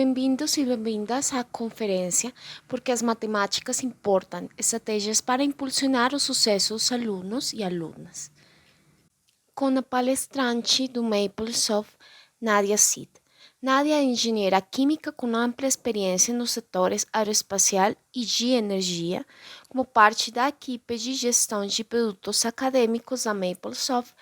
Bem-vindos e bem-vindas à conferência Porque as Matemáticas Importam, estratégias para impulsionar o sucesso dos alunos e alunas. Com a palestrante do MapleSoft, Nadia Cid. Nadia é engenheira química com ampla experiência nos setores aeroespacial e de energia, como parte da equipe de gestão de produtos acadêmicos da MapleSoft.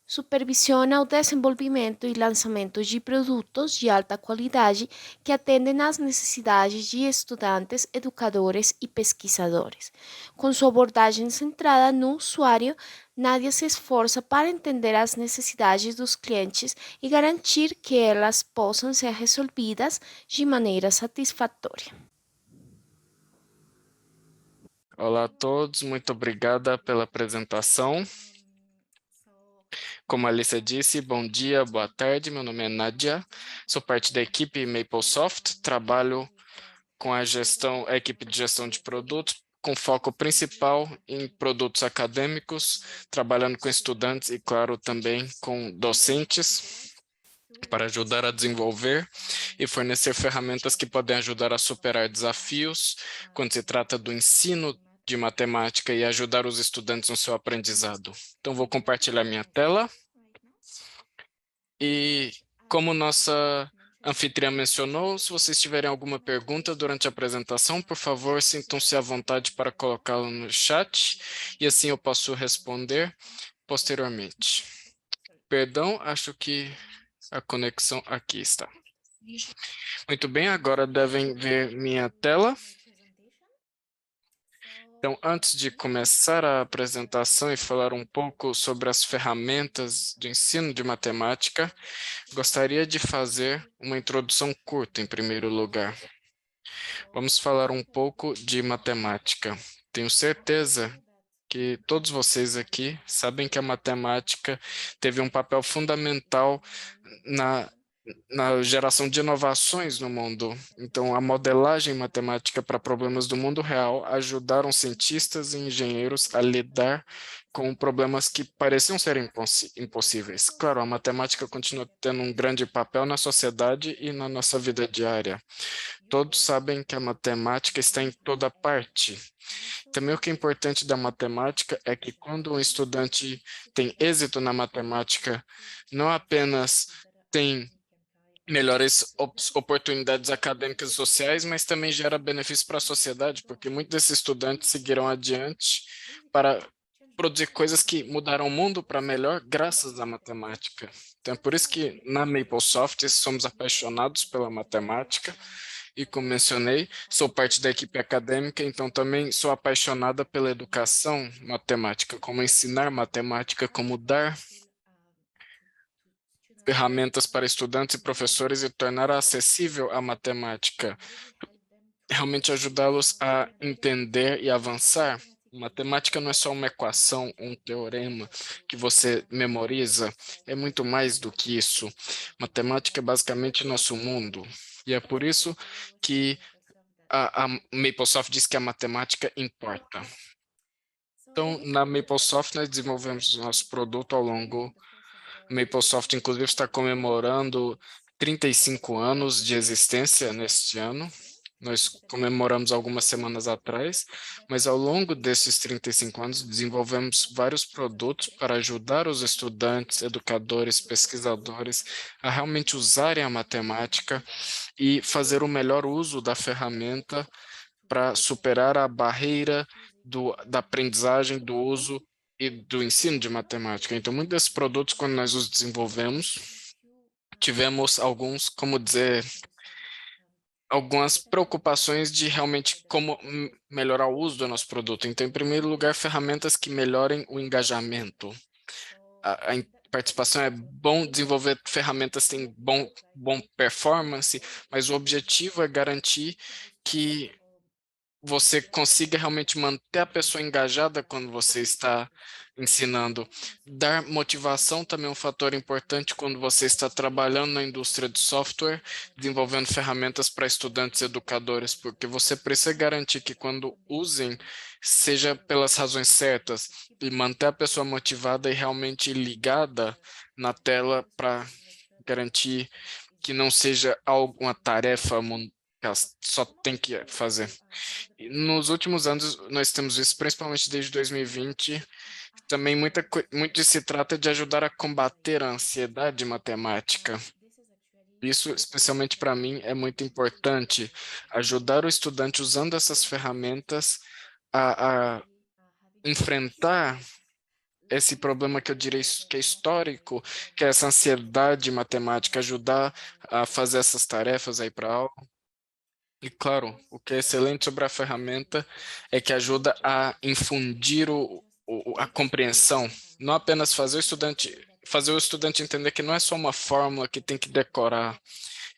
Supervisiona o desenvolvimento e lançamento de produtos de alta qualidade que atendem às necessidades de estudantes, educadores e pesquisadores. Com sua abordagem centrada no usuário, Nadia se esforça para entender as necessidades dos clientes e garantir que elas possam ser resolvidas de maneira satisfatória. Olá a todos, muito obrigada pela apresentação. Como a Alicia disse, bom dia, boa tarde, meu nome é Nadia, sou parte da equipe MapleSoft, trabalho com a equipe de gestão de produtos, com foco principal em produtos acadêmicos, trabalhando com estudantes e, claro, também com docentes, para ajudar a desenvolver e fornecer ferramentas que podem ajudar a superar desafios quando se trata do ensino de matemática e ajudar os estudantes no seu aprendizado. Então, vou compartilhar minha tela e, como nossa anfitriã mencionou, se vocês tiverem alguma pergunta durante a apresentação, por favor, sintam-se à vontade para colocá-la no chat e assim eu posso responder posteriormente. Perdão, acho que a conexão aqui está. Muito bem, agora devem ver minha tela. Então, antes de começar a apresentação e falar um pouco sobre as ferramentas de ensino de matemática, gostaria de fazer uma introdução curta, em primeiro lugar. Vamos falar um pouco de matemática. Tenho certeza que todos vocês aqui sabem que a matemática teve um papel fundamental na geração de inovações no mundo. Então, a modelagem matemática para problemas do mundo real ajudaram cientistas e engenheiros a lidar com problemas que pareciam ser impossíveis. Claro, a matemática continua tendo um grande papel na sociedade e na nossa vida diária. Todos sabem que a matemática está em toda parte. Também o que é importante da matemática é que quando um estudante tem êxito na matemática, não apenas tem melhores oportunidades acadêmicas e sociais, mas também gera benefícios para a sociedade, porque muitos desses estudantes seguirão adiante para produzir coisas que mudaram o mundo para melhor graças à matemática. Então, é por isso que na MapleSoft somos apaixonados pela matemática e, como mencionei, sou parte da equipe acadêmica, então também sou apaixonada pela educação matemática, como ensinar matemática, como dar ferramentas para estudantes e professores e tornar acessível a matemática, realmente ajudá-los a entender e avançar. Matemática não é só uma equação, um teorema que você memoriza, é muito mais do que isso. Matemática é basicamente nosso mundo. E é por isso que a MapleSoft diz que a matemática importa. Então, na MapleSoft, nós desenvolvemos nosso produto ao longo. MapleSoft, inclusive, está comemorando 35 anos de existência neste ano. Nós comemoramos algumas semanas atrás, mas ao longo desses 35 anos desenvolvemos vários produtos para ajudar os estudantes, educadores, pesquisadores a realmente usarem a matemática e fazer o melhor uso da ferramenta para superar a barreira da aprendizagem, do uso e do ensino de matemática. Então, muitos desses produtos, quando nós os desenvolvemos, tivemos alguns, como dizer, algumas preocupações de realmente como melhorar o uso do nosso produto. Então, em primeiro lugar, ferramentas que melhorem o engajamento. A participação é bom desenvolver ferramentas que têm bom performance, mas o objetivo é garantir que você consiga realmente manter a pessoa engajada quando você está ensinando. Dar motivação também é um fator importante quando você está trabalhando na indústria de software, desenvolvendo ferramentas para estudantes e educadores, porque você precisa garantir que quando usem, seja pelas razões certas, e manter a pessoa motivada e realmente ligada na tela para garantir que não seja alguma tarefa que ela só tem que fazer. E nos últimos anos, nós temos isso, principalmente desde 2020, também muito se trata de ajudar a combater a ansiedade matemática. Isso, especialmente para mim, é muito importante, ajudar o estudante usando essas ferramentas a enfrentar esse problema que eu diria que é histórico, que é essa ansiedade matemática, ajudar a fazer essas tarefas aí para aula. E claro, o que é excelente sobre a ferramenta é que ajuda a infundir a compreensão, não apenas fazer o estudante entender que não é só uma fórmula que tem que decorar,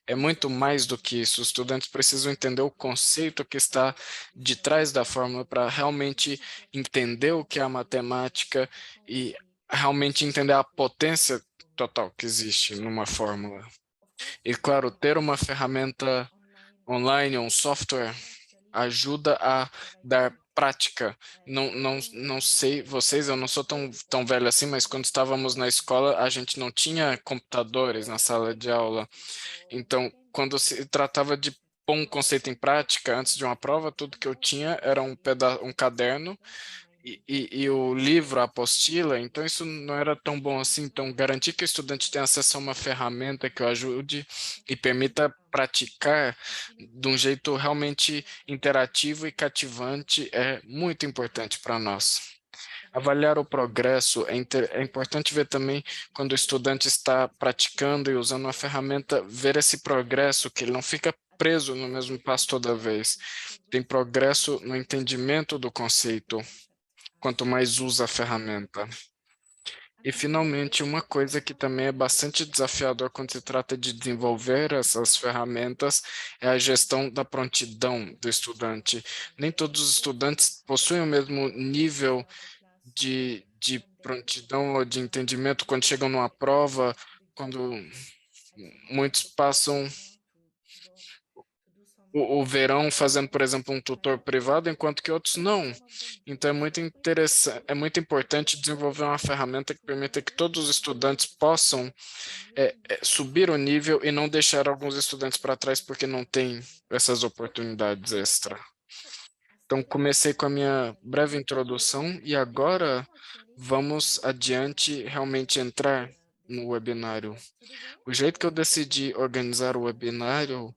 é muito mais do que isso. Os estudantes precisam entender o conceito que está de trás da fórmula para realmente entender o que é a matemática e realmente entender a potência total que existe numa fórmula. E claro, ter uma ferramenta online, um software, ajuda a dar prática. Não sei vocês, eu não sou tão velho assim, mas quando estávamos na escola, a gente não tinha computadores na sala de aula. Então, quando se tratava de pôr um conceito em prática antes de uma prova, tudo que eu tinha era um caderno e o livro, a apostila, então isso não era tão bom assim. Então, garantir que o estudante tenha acesso a uma ferramenta que o ajude e permita praticar de um jeito realmente interativo e cativante é muito importante para nós. Avaliar o progresso é importante ver também quando o estudante está praticando e usando uma ferramenta, ver esse progresso, que ele não fica preso no mesmo passo toda vez. Tem progresso no entendimento do conceito, quanto mais usa a ferramenta. E, finalmente, uma coisa que também é bastante desafiador quando se trata de desenvolver essas ferramentas é a gestão da prontidão do estudante. Nem todos os estudantes possuem o mesmo nível de prontidão ou de entendimento quando chegam numa prova, quando muitos passam o verão fazendo, por exemplo, um tutor privado, enquanto que outros não. Então é muito interessante, é muito importante desenvolver uma ferramenta que permita que todos os estudantes possam subir o nível e não deixar alguns estudantes para trás porque não têm essas oportunidades extra. Então, comecei com a minha breve introdução e agora vamos adiante realmente entrar no webinário. O jeito que eu decidi organizar o webinário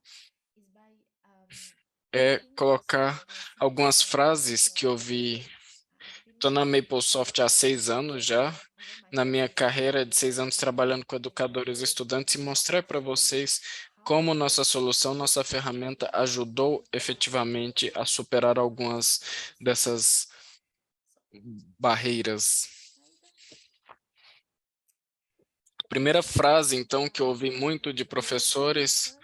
é colocar algumas frases que eu vi. Estou na MapleSoft há 6 anos já, na minha carreira de 6 anos trabalhando com educadores e estudantes e mostrar para vocês como nossa solução, nossa ferramenta ajudou efetivamente a superar algumas dessas barreiras. Primeira frase, então, que eu ouvi muito de professores,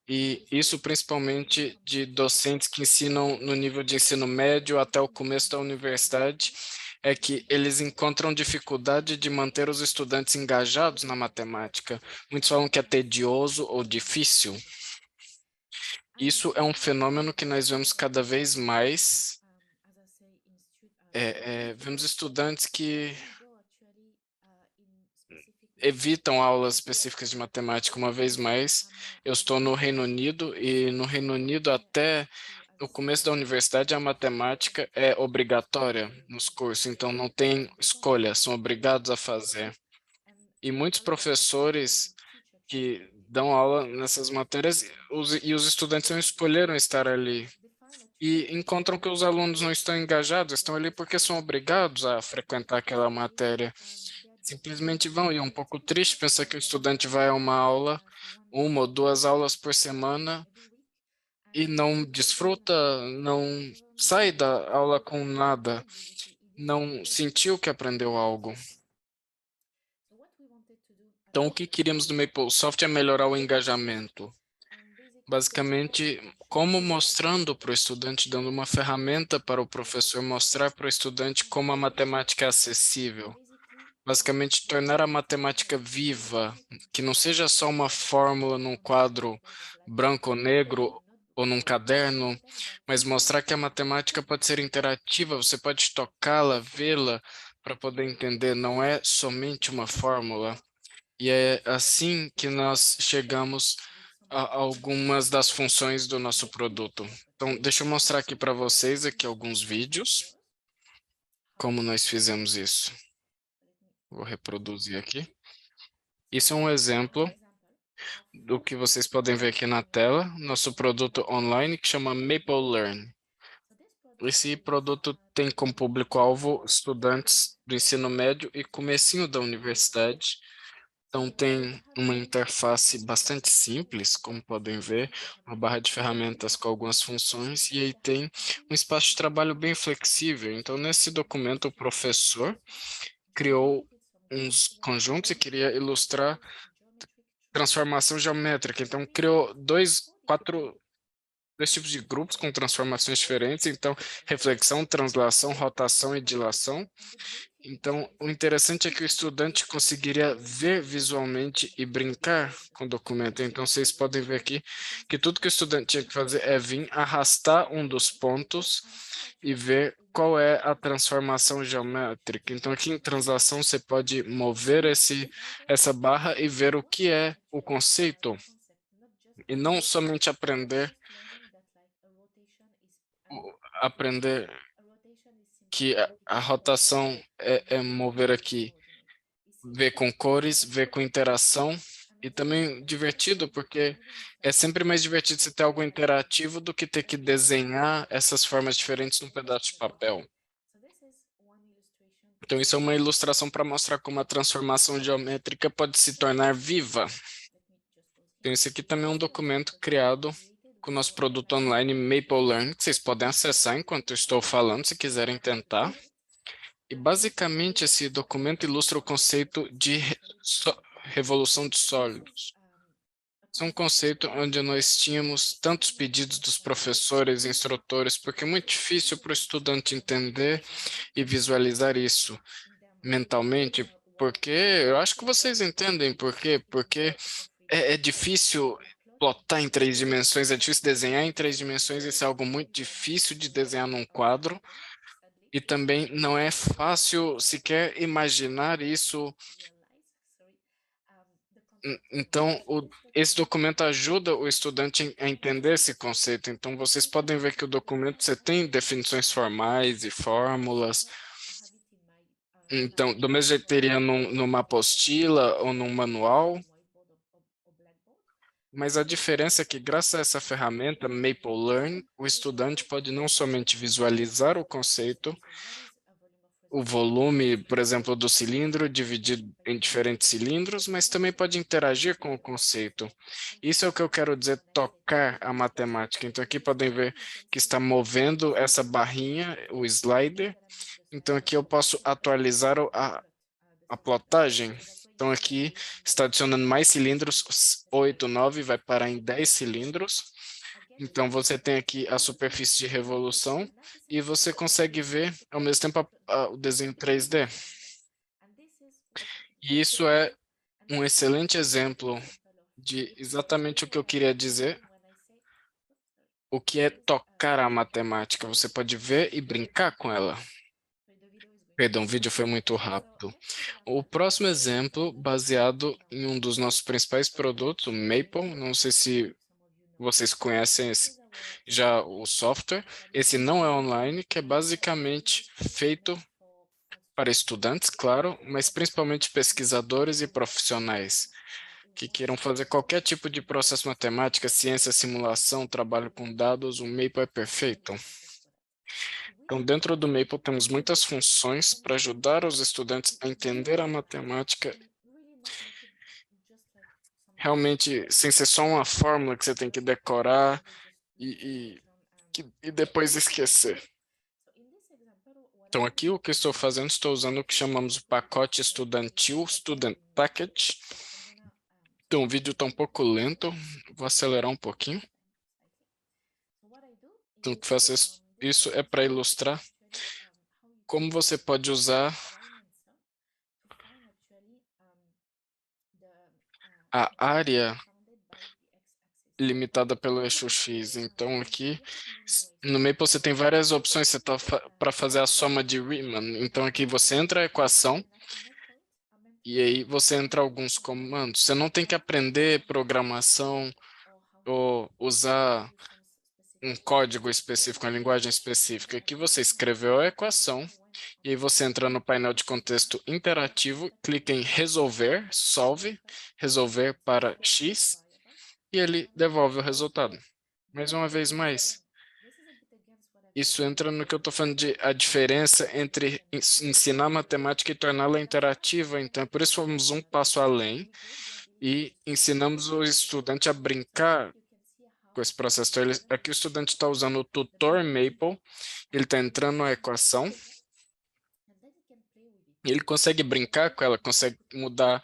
e isso principalmente de docentes que ensinam no nível de ensino médio até o começo da universidade, é que eles encontram dificuldade de manter os estudantes engajados na matemática. Muitos falam que é tedioso ou difícil. Isso é um fenômeno que nós vemos cada vez mais. Vemos estudantes que evitam aulas específicas de matemática uma vez mais. Eu estou no Reino Unido e no Reino Unido até no começo da universidade a matemática é obrigatória nos cursos, então não tem escolha, são obrigados a fazer. E muitos professores que dão aula nessas matérias e os estudantes não escolheram estar ali e encontram que os alunos não estão engajados, estão ali porque são obrigados a frequentar aquela matéria. Simplesmente vão, e é um pouco triste pensar que o estudante vai a uma aula, 1 ou 2 aulas por semana, e não desfruta, não sai da aula com nada, não sentiu que aprendeu algo. Então, o que queríamos do MapleSoft é melhorar o engajamento. Basicamente, como mostrando para o estudante, dando uma ferramenta para o professor mostrar para o estudante como a matemática é acessível. Basicamente, tornar a matemática viva, que não seja só uma fórmula num quadro branco ou negro ou num caderno, mas mostrar que a matemática pode ser interativa, você pode tocá-la, vê-la, para poder entender, não é somente uma fórmula. E é assim que nós chegamos algumas das funções do nosso produto. Então, deixa eu mostrar aqui para vocês aqui alguns vídeos, como nós fizemos isso. Vou reproduzir aqui. Isso é um exemplo do que vocês podem ver aqui na tela, nosso produto online que chama Maple Learn. Esse produto tem como público-alvo estudantes do ensino médio e comecinho da universidade. Então tem uma interface bastante simples, como podem ver, uma barra de ferramentas com algumas funções, e aí tem um espaço de trabalho bem flexível. Então, nesse documento, o professor criou uns conjuntos e queria ilustrar transformação geométrica. Então, criou dois tipos de grupos com transformações diferentes. Então, reflexão, translação, rotação e dilação. Então, o interessante é que o estudante conseguiria ver visualmente e brincar com o documento. Então, vocês podem ver aqui que tudo que o estudante tinha que fazer é vir arrastar um dos pontos e ver qual é a transformação geométrica. Então, aqui em translação, você pode mover essa barra e ver o que é o conceito, e não somente aprender que a rotação é mover aqui, ver com cores, ver com interação, e também divertido, porque é sempre mais divertido você ter algo interativo do que ter que desenhar essas formas diferentes num pedaço de papel. Então, isso é uma ilustração para mostrar como a transformação geométrica pode se tornar viva. Então, esse aqui também é um documento criado com o nosso produto online Maple Learn, que vocês podem acessar enquanto eu estou falando, se quiserem tentar. E basicamente esse documento ilustra o conceito de revolução de sólidos. Esse é um conceito onde nós tínhamos tantos pedidos dos professores e instrutores, porque é muito difícil para o estudante entender e visualizar isso mentalmente, porque eu acho que vocês entendem por quê, porque é difícil plotar em 3 dimensões, é difícil desenhar em 3 dimensões, isso é algo muito difícil de desenhar num quadro. E também não é fácil sequer imaginar isso. Então, esse documento ajuda o estudante a entender esse conceito. Então, vocês podem ver que o documento você tem definições formais e fórmulas. Então, do mesmo jeito que teria numa apostila ou num manual. Mas a diferença é que, graças a essa ferramenta, Maple Learn, o estudante pode não somente visualizar o conceito, o volume, por exemplo, do cilindro dividido em diferentes cilindros, mas também pode interagir com o conceito. Isso é o que eu quero dizer, tocar a matemática. Então, aqui podem ver que está movendo essa barrinha, o slider. Então, aqui eu posso atualizar a plotagem. Então, aqui está adicionando mais cilindros, 8, 9, vai parar em 10 cilindros. Então, você tem aqui a superfície de revolução e você consegue ver, ao mesmo tempo, o desenho 3D. E isso é um excelente exemplo de exatamente o que eu queria dizer, o que é tocar a matemática. Você pode ver e brincar com ela. Perdão, o vídeo foi muito rápido. O próximo exemplo, baseado em um dos nossos principais produtos, o Maple. Não sei se vocês conhecem já o software. Esse não é online, que é basicamente feito para estudantes, claro, mas principalmente pesquisadores e profissionais que queiram fazer qualquer tipo de processo matemática, ciência, simulação, trabalho com dados. O Maple é perfeito. Então, dentro do Maple temos muitas funções para ajudar os estudantes a entender a matemática, realmente sem ser só uma fórmula que você tem que decorar e depois esquecer. Então, aqui o que estou fazendo, estou usando o que chamamos de pacote estudantil, Student Package. Então, o vídeo está um pouco lento, vou acelerar um pouquinho. Então, o que faço isso é para ilustrar como você pode usar a área limitada pelo eixo X. Então, aqui no Maple você tem várias opções para fazer a soma de Riemann. Então, aqui você entra a equação e aí você entra alguns comandos. Você não tem que aprender programação ou usar um código específico, uma linguagem específica, que você escreveu a equação, e aí você entra no painel de contexto interativo, clica em resolver, solve, resolver para X, e ele devolve o resultado. Mais uma vez mais, isso entra no que eu estou falando de a diferença entre ensinar matemática e torná-la interativa. Então, por isso fomos um passo além e ensinamos o estudante a brincar com esse processo. Então, aqui o estudante está usando o tutor Maple, ele está entrando na equação, e ele consegue brincar com ela, consegue mudar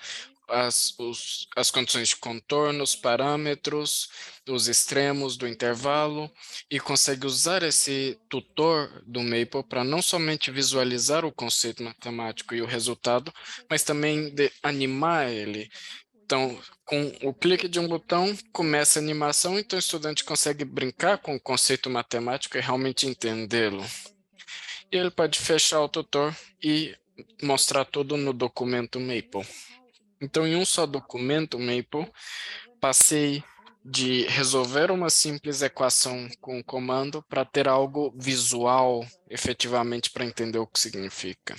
as condições de contorno, os parâmetros, os extremos do intervalo, e consegue usar esse tutor do Maple para não somente visualizar o conceito matemático e o resultado, mas também animar ele. Então, com o clique de um botão, começa a animação, então o estudante consegue brincar com o conceito matemático e realmente entendê-lo. E ele pode fechar o tutor e mostrar tudo no documento Maple. Então, em um só documento Maple, passei de resolver uma simples equação com um comando para ter algo visual, efetivamente, para entender o que significa.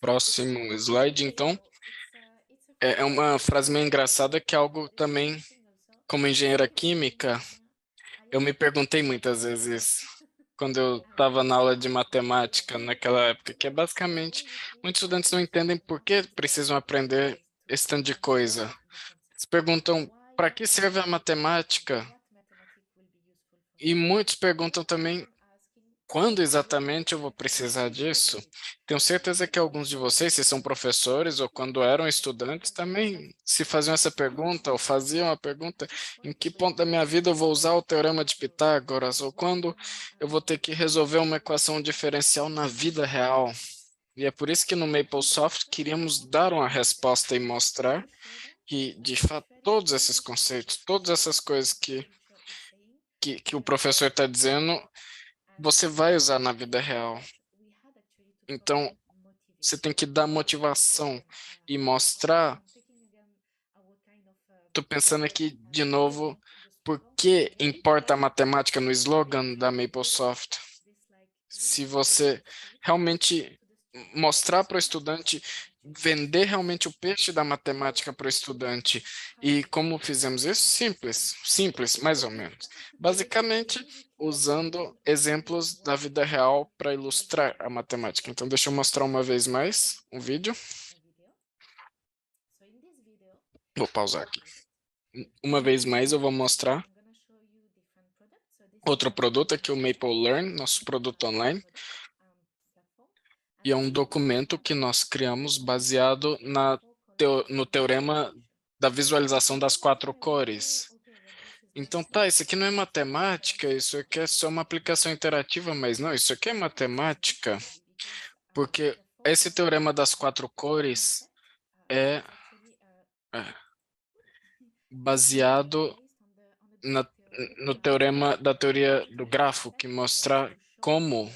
Próximo slide, então. É uma frase meio engraçada que é algo também, como engenheira química, eu me perguntei muitas vezes quando eu estava na aula de matemática naquela época, que é basicamente, muitos estudantes não entendem por que precisam aprender esse tanto de coisa. Eles perguntam, para que serve a matemática? E muitos perguntam também, quando exatamente eu vou precisar disso? Tenho certeza que alguns de vocês, se são professores ou quando eram estudantes, também se faziam essa pergunta ou faziam a pergunta, em que ponto da minha vida eu vou usar o teorema de Pitágoras ou quando eu vou ter que resolver uma equação diferencial na vida real. E é por isso que no MapleSoft queríamos dar uma resposta e mostrar que, de fato, todos esses conceitos, todas essas coisas que o professor está dizendo, você vai usar na vida real. Então, você tem que dar motivação e mostrar. Estou pensando aqui de novo, por que importa a matemática no slogan da MapleSoft? Se você realmente mostrar para o estudante, vender realmente o peixe da matemática para o estudante. E como fizemos isso? Simples, simples, mais ou menos. Basicamente, usando exemplos da vida real para ilustrar a matemática. Então, deixa eu mostrar uma vez mais um vídeo. Vou pausar aqui. Uma vez mais, eu vou mostrar outro produto aqui, o Maple Learn, nosso produto online. E é um documento que nós criamos baseado no teorema da visualização das quatro cores. Então, tá, isso aqui não é matemática, isso aqui é só uma aplicação interativa, mas não, isso aqui é matemática, porque esse teorema das quatro cores é, é baseado na, no teorema da teoria do grafo, que mostra como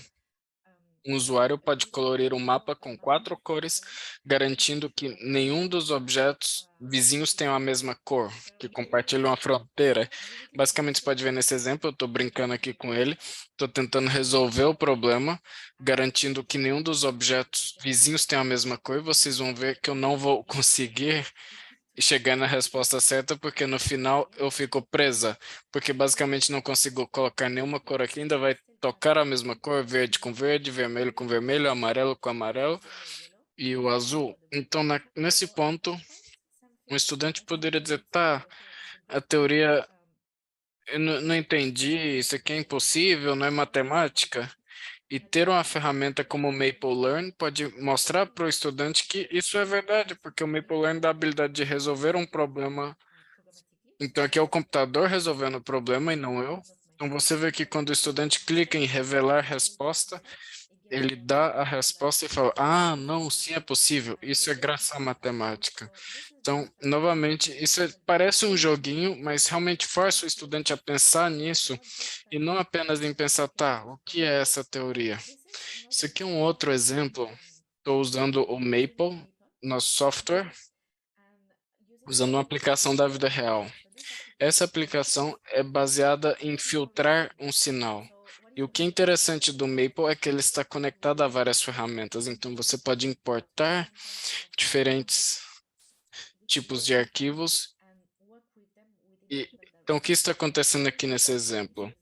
um usuário pode colorir um mapa com quatro cores, garantindo que nenhum dos objetos vizinhos tenha a mesma cor, que compartilham a fronteira. Basicamente, você pode ver nesse exemplo, eu estou brincando aqui com ele, estou tentando resolver o problema, garantindo que nenhum dos objetos vizinhos tenha a mesma cor, e vocês vão ver que eu não vou conseguir chegar na resposta certa, porque no final eu fico presa, porque basicamente não consigo colocar nenhuma cor aqui, ainda vai tocar a mesma cor, verde com verde, vermelho com vermelho, amarelo com amarelo e o azul. Então, nesse ponto, um estudante poderia dizer, tá, a teoria, eu não entendi, isso aqui é impossível, não é matemática. E ter uma ferramenta como o Maple Learn pode mostrar para o estudante que isso é verdade, porque o Maple Learn dá a habilidade de resolver um problema. Então, aqui é o computador resolvendo o problema e não eu. Então, você vê que quando o estudante clica em revelar resposta, ele dá a resposta e fala, ah, não, sim, é possível. Isso é graças à matemática. Então, novamente, parece um joguinho, mas realmente força o estudante a pensar nisso e não apenas em pensar, tá, o que é essa teoria? Isso aqui é um outro exemplo. Estou usando o Maple, nosso software, usando uma aplicação da vida real. Essa aplicação é baseada em filtrar um sinal. E o que é interessante do Maple é que ele está conectado a várias ferramentas, então você pode importar diferentes tipos de arquivos. Então, o que está acontecendo aqui nesse exemplo?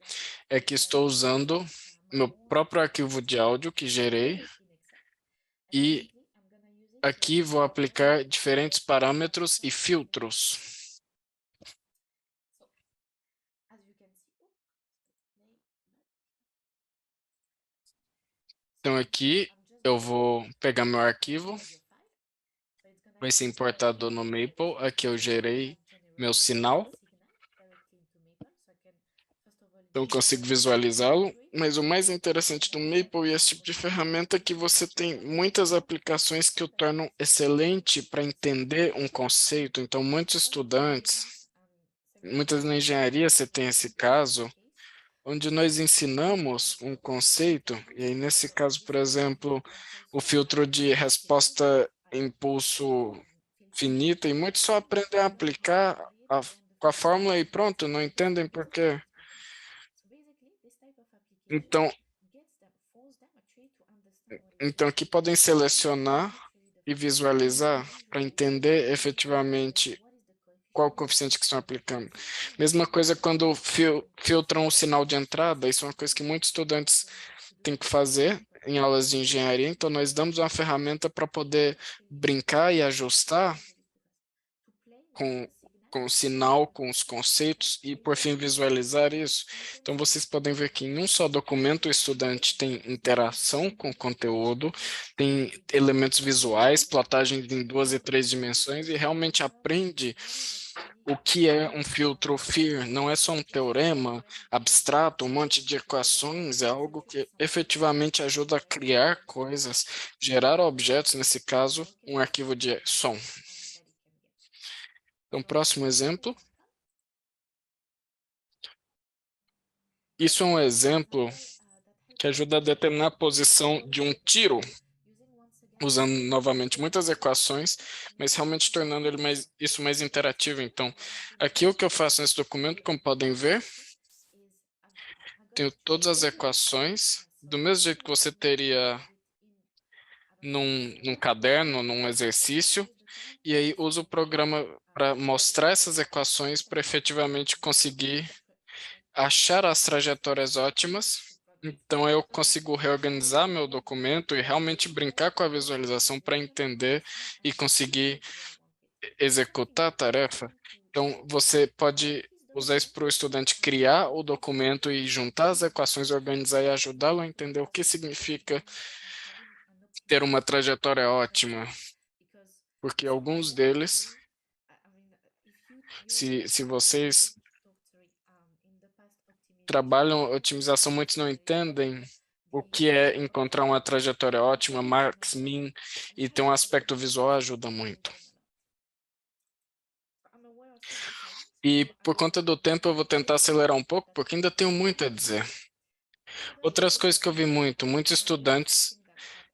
É que estou usando meu próprio arquivo de áudio que gerei e aqui vou aplicar diferentes parâmetros e filtros. Então, aqui eu vou pegar meu arquivo, vai ser importado no Maple. Aqui eu gerei meu sinal, então eu consigo visualizá-lo. Mas o mais interessante do Maple e esse tipo de ferramenta é que você tem muitas aplicações que o tornam excelente para entender um conceito. Então, muitos estudantes, muitas na engenharia você tem esse caso, onde nós ensinamos um conceito, e aí nesse caso, por exemplo, o filtro de resposta impulso finita, e muitos só aprendem a aplicar com a fórmula e pronto, não entendem por quê. Então, então aqui podem selecionar e visualizar para entender efetivamente qual coeficiente que estão aplicando. Mesma coisa quando filtram o sinal de entrada, isso é uma coisa que muitos estudantes têm que fazer em aulas de engenharia, então nós damos uma ferramenta para poder brincar e ajustar com, com o sinal, com os conceitos e, por fim, visualizar isso. Então, vocês podem ver que em um só documento o estudante tem interação com o conteúdo, tem elementos visuais, plotagens em 2 e 3 dimensões e realmente aprende o que é um filtro FIR. Não é só um teorema abstrato, um monte de equações, é algo que efetivamente ajuda a criar coisas, gerar objetos, nesse caso, um arquivo de som. Então, próximo exemplo. Isso é um exemplo que ajuda a determinar a posição de um tiro, usando novamente muitas equações, mas realmente tornando isso mais interativo. Então, aqui o que eu faço nesse documento, como podem ver, tenho todas as equações, do mesmo jeito que você teria num caderno, num exercício, e aí uso o programa para mostrar essas equações para efetivamente conseguir achar as trajetórias ótimas. Então, eu consigo reorganizar meu documento e realmente brincar com a visualização para entender e conseguir executar a tarefa. Então, você pode usar isso para o estudante criar o documento e juntar as equações, organizar e ajudá-lo a entender o que significa ter uma trajetória ótima, porque alguns deles, se vocês trabalham otimização, muitos não entendem o que é encontrar uma trajetória ótima, max, min, e ter um aspecto visual ajuda muito. E por conta do tempo eu vou tentar acelerar um pouco, porque ainda tenho muito a dizer. Outras coisas que eu vi muitos estudantes,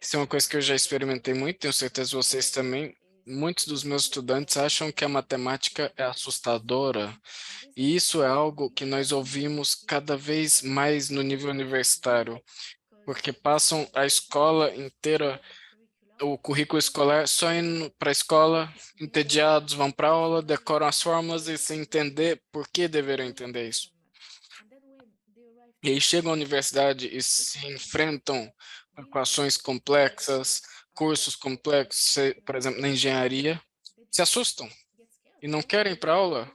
isso é uma coisa que eu já experimentei muito, tenho certeza vocês também, muitos dos meus estudantes acham que a matemática é assustadora, e isso é algo que nós ouvimos cada vez mais no nível universitário, porque passam a escola inteira, o currículo escolar, só indo para a escola, entediados, vão para a aula, decoram as fórmulas e sem entender por que deveriam entender isso. E aí chegam à universidade e se enfrentam com equações complexas, cursos complexos, por exemplo, na engenharia, se assustam e não querem ir para a aula.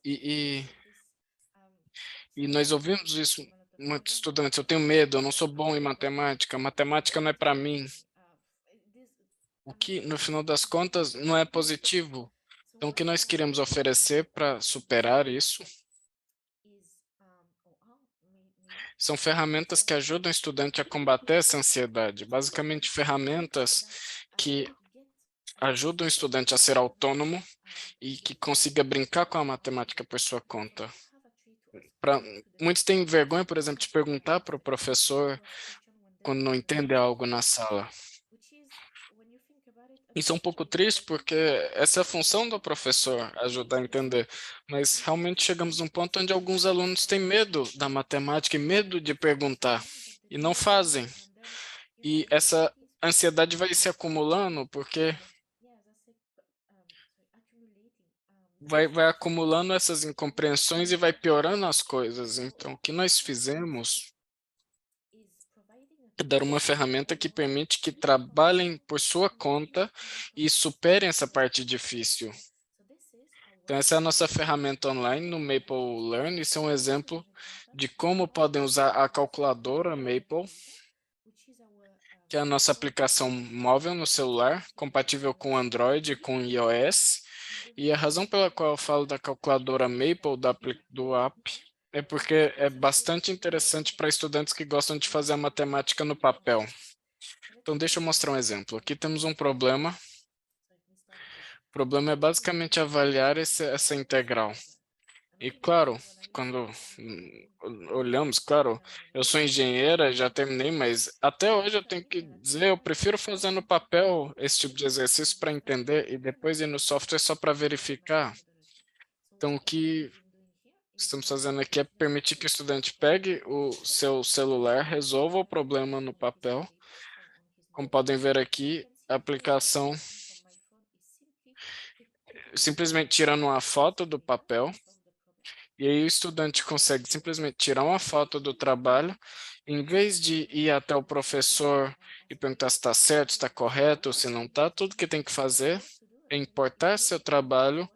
E, e nós ouvimos isso, muitos estudantes, eu tenho medo, eu não sou bom em matemática, matemática não é para mim. O que, no final das contas, não é positivo. Então, o que nós queremos oferecer para superar isso são ferramentas que ajudam o estudante a combater essa ansiedade. Basicamente, ferramentas que ajudam o estudante a ser autônomo e que consiga brincar com a matemática por sua conta. Muitos têm vergonha, por exemplo, de perguntar para o professor quando não entende algo na sala. Isso é um pouco triste porque essa é a função do professor, ajudar a entender. Mas realmente chegamos num ponto onde alguns alunos têm medo da matemática e medo de perguntar e não fazem. E essa ansiedade vai se acumulando porque vai acumulando essas incompreensões e vai piorando as coisas. Então, o que nós fizemos é dar uma ferramenta que permite que trabalhem por sua conta e superem essa parte difícil. Então, essa é a nossa ferramenta online no Maple Learn. Isso é um exemplo de como podem usar a calculadora Maple, que é a nossa aplicação móvel no celular, compatível com Android e com iOS. E a razão pela qual eu falo da calculadora Maple do app é porque é bastante interessante para estudantes que gostam de fazer a matemática no papel. Então, deixa eu mostrar um exemplo. Aqui temos um problema. O problema é basicamente avaliar essa integral. E claro, quando olhamos, claro, eu sou engenheira, já terminei, mas até hoje eu tenho que dizer, eu prefiro fazer no papel esse tipo de exercício para entender e depois ir no software só para verificar. Então, o que estamos fazendo aqui é permitir que o estudante pegue o seu celular, resolva o problema no papel. Como podem ver aqui, a aplicação simplesmente tirando uma foto do papel. E aí o estudante consegue simplesmente tirar uma foto do trabalho, em vez de ir até o professor e perguntar se está certo, se está correto ou se não está, tudo que tem que fazer é importar seu trabalho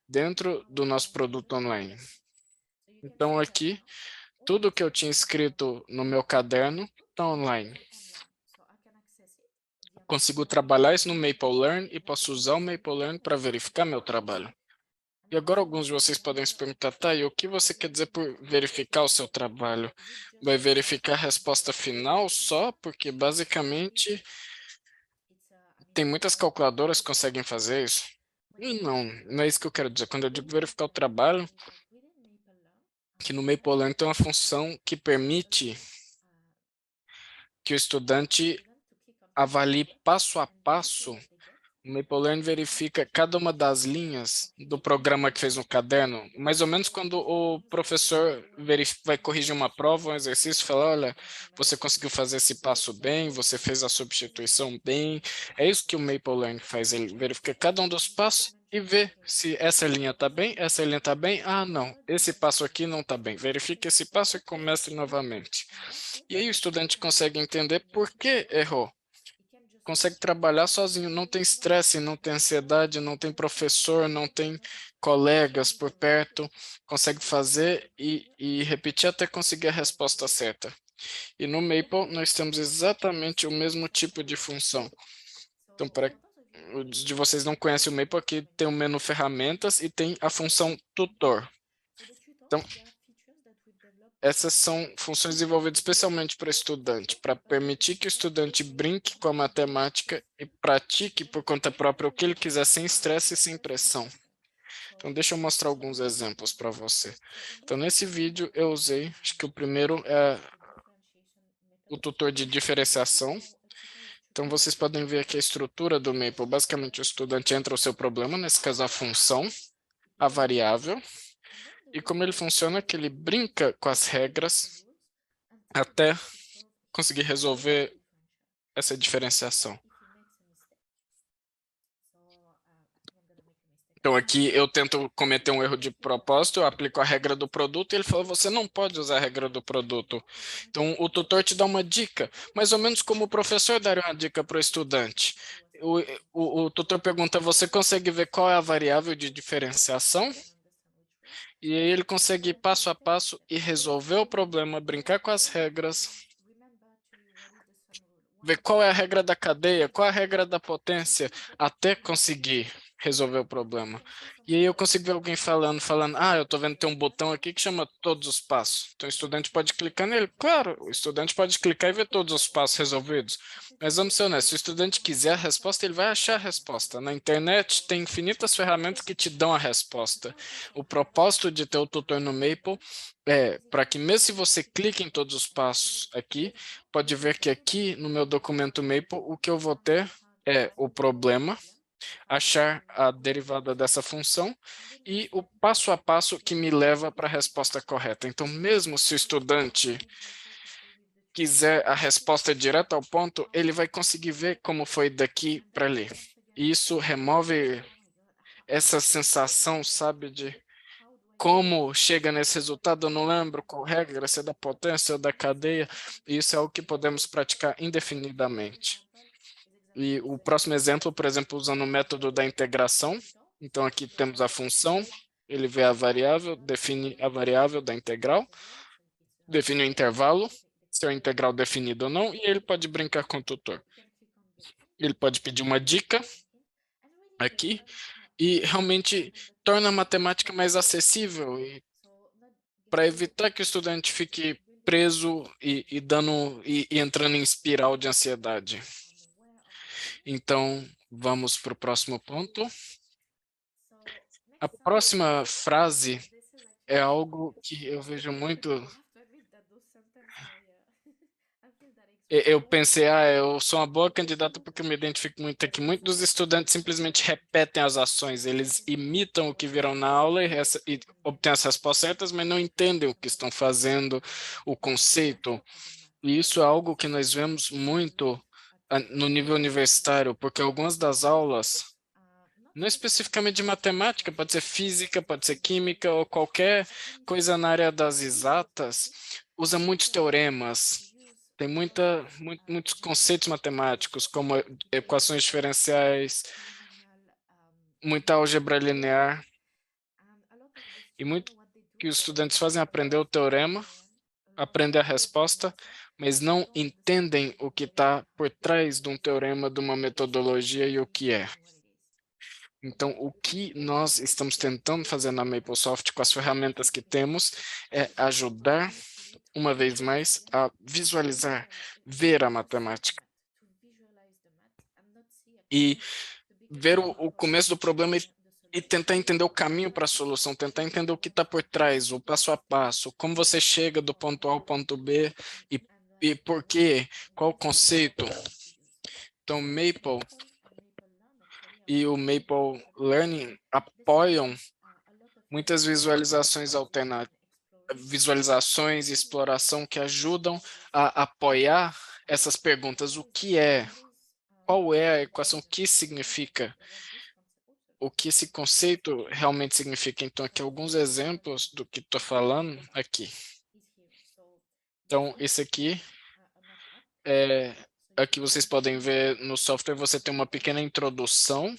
dentro do nosso produto online. Então aqui, tudo que eu tinha escrito no meu caderno está online. Consigo trabalhar isso no Maple Learn e posso usar o Maple Learn para verificar meu trabalho. E agora alguns de vocês podem se perguntar, tá, e o que você quer dizer por verificar o seu trabalho? Vai verificar a resposta final só? Porque basicamente tem muitas calculadoras que conseguem fazer isso. E não é isso que eu quero dizer. Quando eu digo verificar o trabalho, que no Maple tem uma função que permite que o estudante avalie passo a passo. O Maple verifica cada uma das linhas do programa que fez no caderno, mais ou menos quando o professor vai corrigir uma prova, um exercício, fala, olha, você conseguiu fazer esse passo bem, você fez a substituição bem. É isso que o Maple faz, ele verifica cada um dos passos e vê se essa linha está bem, essa linha está bem. Ah, não, esse passo aqui não está bem. Verifique esse passo e comece novamente. E aí o estudante consegue entender por que errou. Consegue trabalhar sozinho, não tem estresse, não tem ansiedade, não tem professor, não tem colegas por perto, consegue fazer e repetir até conseguir a resposta certa. E no Maple nós temos exatamente o mesmo tipo de função. Então, para os de vocês não conhecem o Maple, aqui tem o menu ferramentas e tem a função tutor. Então, essas são funções desenvolvidas especialmente para estudante, para permitir que o estudante brinque com a matemática e pratique por conta própria o que ele quiser, sem estresse e sem pressão. Então, deixa eu mostrar alguns exemplos para você. Então, nesse vídeo, eu usei, acho que o primeiro é o tutor de diferenciação. Então, vocês podem ver aqui a estrutura do Maple. Basicamente, o estudante entra o seu problema, nesse caso, a função, a variável, e como ele funciona, é que ele brinca com as regras até conseguir resolver essa diferenciação. Então, aqui eu tento cometer um erro de propósito, eu aplico a regra do produto e ele falou, você não pode usar a regra do produto. Então, o tutor te dá uma dica, mais ou menos como o professor daria uma dica para o estudante. O tutor pergunta, você consegue ver qual é a variável de diferenciação? E aí ele consegue ir passo a passo e resolver o problema, brincar com as regras, ver qual é a regra da cadeia, qual é a regra da potência, até conseguir resolver o problema. E aí eu consigo ver alguém falando, ah, eu estou vendo que tem um botão aqui que chama todos os passos. Então o estudante pode clicar nele. Claro, o estudante pode clicar e ver todos os passos resolvidos. Mas vamos ser honestos, se o estudante quiser a resposta, ele vai achar a resposta. Na internet tem infinitas ferramentas que te dão a resposta. O propósito de ter o tutor no Maple é para que mesmo se você clique em todos os passos aqui, pode ver que aqui no meu documento Maple, o que eu vou ter é o problema, achar a derivada dessa função e o passo a passo que me leva para a resposta correta. Então, mesmo se o estudante quiser a resposta direta ao ponto, ele vai conseguir ver como foi daqui para ali. E isso remove essa sensação, sabe, de como chega nesse resultado, eu não lembro qual regra, se é da potência ou da cadeia. Isso é o que podemos praticar indefinidamente. E o próximo exemplo, por exemplo, usando o método da integração. Então, aqui temos a função, ele vê a variável, define a variável da integral, define o intervalo, se é o integral definido ou não, e ele pode brincar com o tutor. Ele pode pedir uma dica aqui e realmente torna a matemática mais acessível e para evitar que o estudante fique preso e entrando em espiral de ansiedade. Então, vamos para o próximo ponto. A próxima frase é algo que eu vejo muito. Eu pensei, eu sou uma boa candidata porque eu me identifico muito aqui. Muitos dos estudantes simplesmente repetem as ações, eles imitam o que viram na aula e obtêm as respostas certas, mas não entendem o que estão fazendo, o conceito. E isso é algo que nós vemos muito no nível universitário, porque algumas das aulas, não especificamente de matemática, pode ser física, pode ser química ou qualquer coisa na área das exatas, usa muitos teoremas. Tem muitos conceitos matemáticos, como equações diferenciais, muita álgebra linear, e muito que os estudantes fazem é aprender o teorema, aprender a resposta, mas não entendem o que está por trás de um teorema, de uma metodologia e o que é. Então, o que nós estamos tentando fazer na MapleSoft com as ferramentas que temos é ajudar, uma vez mais, a visualizar, ver a matemática e ver o começo do problema e tentar entender o caminho para a solução, tentar entender o que está por trás, o passo a passo, como você chega do ponto A ao ponto B e, e por quê, qual o conceito. Então, Maple e o Maple Learning apoiam muitas visualizações alternativas, visualizações e exploração que ajudam a apoiar essas perguntas. O que é? Qual é a equação? O que significa? O que esse conceito realmente significa? Então, aqui alguns exemplos do que estou falando aqui. Então, esse aqui é aqui vocês podem ver no software, você tem uma pequena introdução.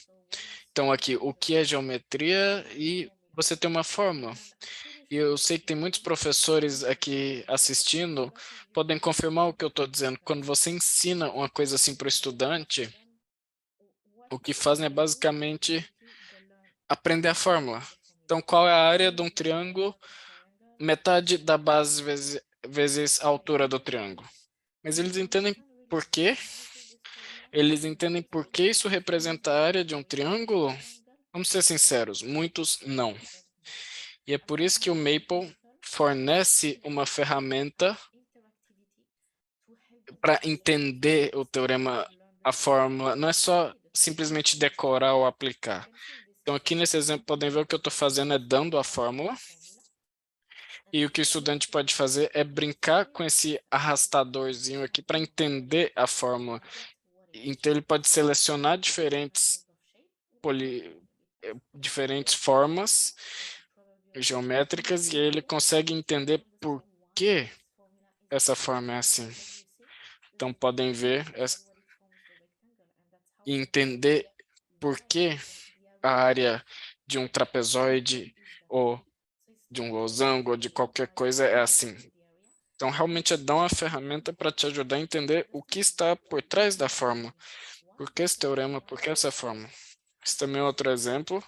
Então, aqui, o que é geometria e você tem uma fórmula. E eu sei que tem muitos professores aqui assistindo, podem confirmar o que eu estou dizendo. Quando você ensina uma coisa assim para o estudante, o que fazem é basicamente aprender a fórmula. Então, qual é a área de um triângulo? Metade da base vezes a altura do triângulo. Mas eles entendem por quê? Eles entendem por que isso representa a área de um triângulo? Vamos ser sinceros, muitos não. E é por isso que o Maple fornece uma ferramenta para entender o teorema, a fórmula, não é só simplesmente decorar ou aplicar. Então, aqui nesse exemplo, podem ver o que eu estou fazendo é dando a fórmula. E o que o estudante pode fazer é brincar com esse arrastadorzinho aqui para entender a fórmula. Então, ele pode selecionar diferentes formas geométricas e ele consegue entender por que essa forma é assim. Então, podem ver e entender por que a área de um trapezoide ou de um losango ou de qualquer coisa é assim. Então, realmente é dar uma ferramenta para te ajudar a entender o que está por trás da fórmula. Por que esse teorema? Por que essa fórmula? Esse também é outro exemplo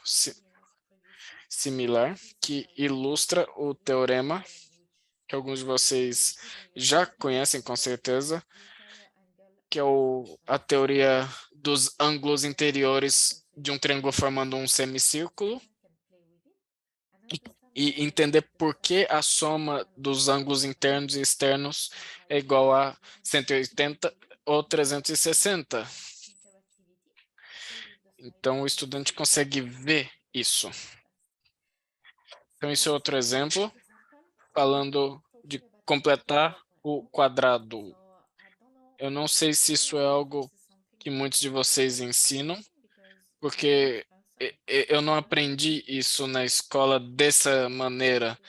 similar que ilustra o teorema que alguns de vocês já conhecem com certeza, que é a teoria dos ângulos interiores de um triângulo formando um semicírculo e entender por que a soma dos ângulos internos e externos é igual a 180 ou 360. Então, o estudante consegue ver isso. Então, isso é outro exemplo, falando de completar o quadrado. Eu não sei se isso é algo que muitos de vocês ensinam, porque eu não aprendi isso na escola dessa maneira.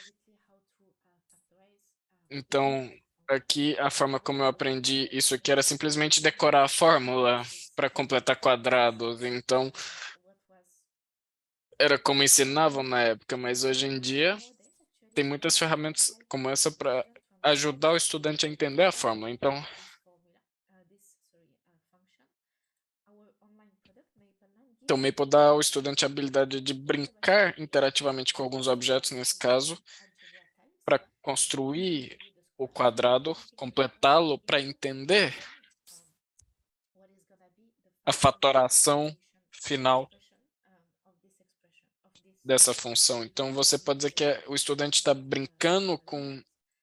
Então, aqui a forma como eu aprendi isso aqui era simplesmente decorar a fórmula para completar quadrados. Então, era como ensinavam na época, mas hoje em dia tem muitas ferramentas como essa para ajudar o estudante a entender a fórmula. Então, Maple dá ao estudante a habilidade de brincar interativamente com alguns objetos, nesse caso, para construir o quadrado, completá-lo para entender a fatoração final dessa função. Então, você pode dizer que o estudante está brincando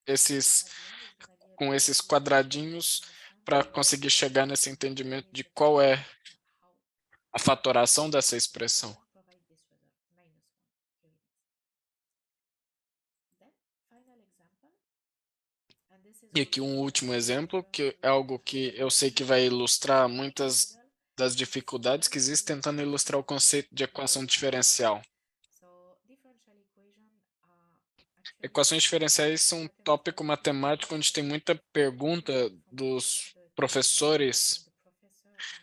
esses, com esses quadradinhos para conseguir chegar nesse entendimento de qual é a fatoração dessa expressão. E aqui um último exemplo, que é algo que eu sei que vai ilustrar muitas das dificuldades que existem tentando ilustrar o conceito de equação diferencial. Equações diferenciais são um tópico matemático onde tem muita pergunta dos professores,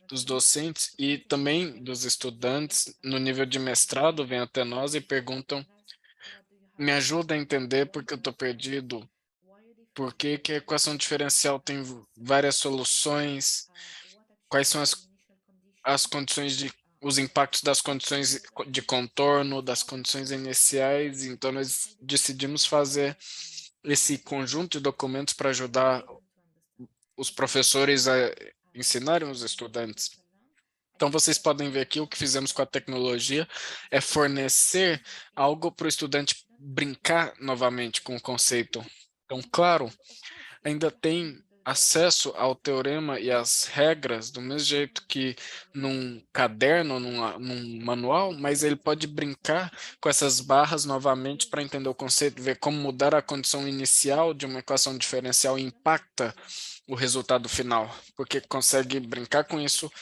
dos docentes e também dos estudantes no nível de mestrado vêm até nós e perguntam: me ajuda a entender porque eu estou perdido, por que que a equação diferencial tem várias soluções, quais são as condições os impactos das condições de contorno, das condições iniciais. Então, nós decidimos fazer esse conjunto de documentos para ajudar os professores a ensinarem os estudantes. Então, vocês podem ver aqui o que fizemos com a tecnologia é fornecer algo para o estudante brincar novamente com o conceito. Então, claro, ainda tem acesso ao teorema e às regras do mesmo jeito que num caderno, num manual, mas ele pode brincar com essas barras novamente para entender o conceito, ver como mudar a condição inicial de uma equação diferencial impacta o resultado final, porque consegue brincar com isso,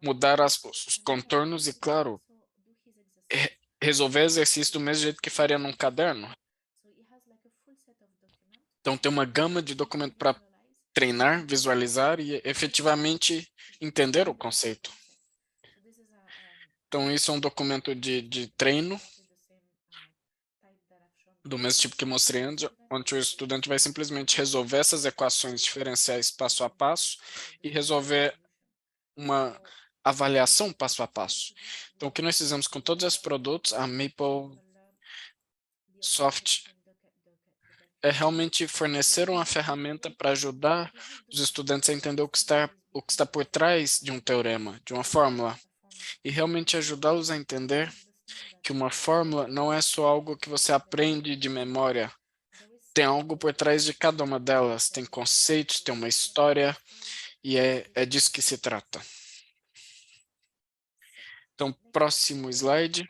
mudar os contornos e, claro, resolver exercício do mesmo jeito que faria num caderno. Então, tem uma gama de documentos para treinar, visualizar e efetivamente entender o conceito. Então, isso é um documento de treino, do mesmo tipo que mostrei antes, onde o estudante vai simplesmente resolver essas equações diferenciais passo a passo e resolver uma avaliação passo a passo. Então, o que nós fizemos com todos esses produtos, a Maple Soft é realmente fornecer uma ferramenta para ajudar os estudantes a entender o que está por trás de um teorema, de uma fórmula, e realmente ajudá-los a entender que uma fórmula não é só algo que você aprende de memória. Tem algo por trás de cada uma delas, tem conceitos, tem uma história, e é disso que se trata. Então, próximo slide.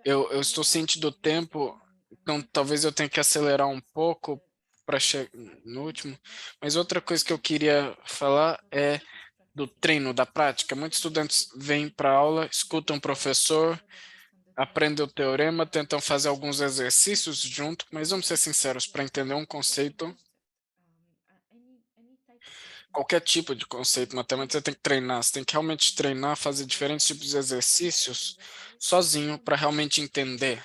Eu estou ciente do tempo, então talvez eu tenha que acelerar um pouco para chegar no último. Mas outra coisa que eu queria falar é do treino, da prática. Muitos estudantes vêm para a aula, escutam o professor, aprendem o teorema, tentam fazer alguns exercícios junto, mas vamos ser sinceros, para entender um conceito, qualquer tipo de conceito matemático, você tem que treinar, você tem que realmente treinar, fazer diferentes tipos de exercícios sozinho para realmente entender.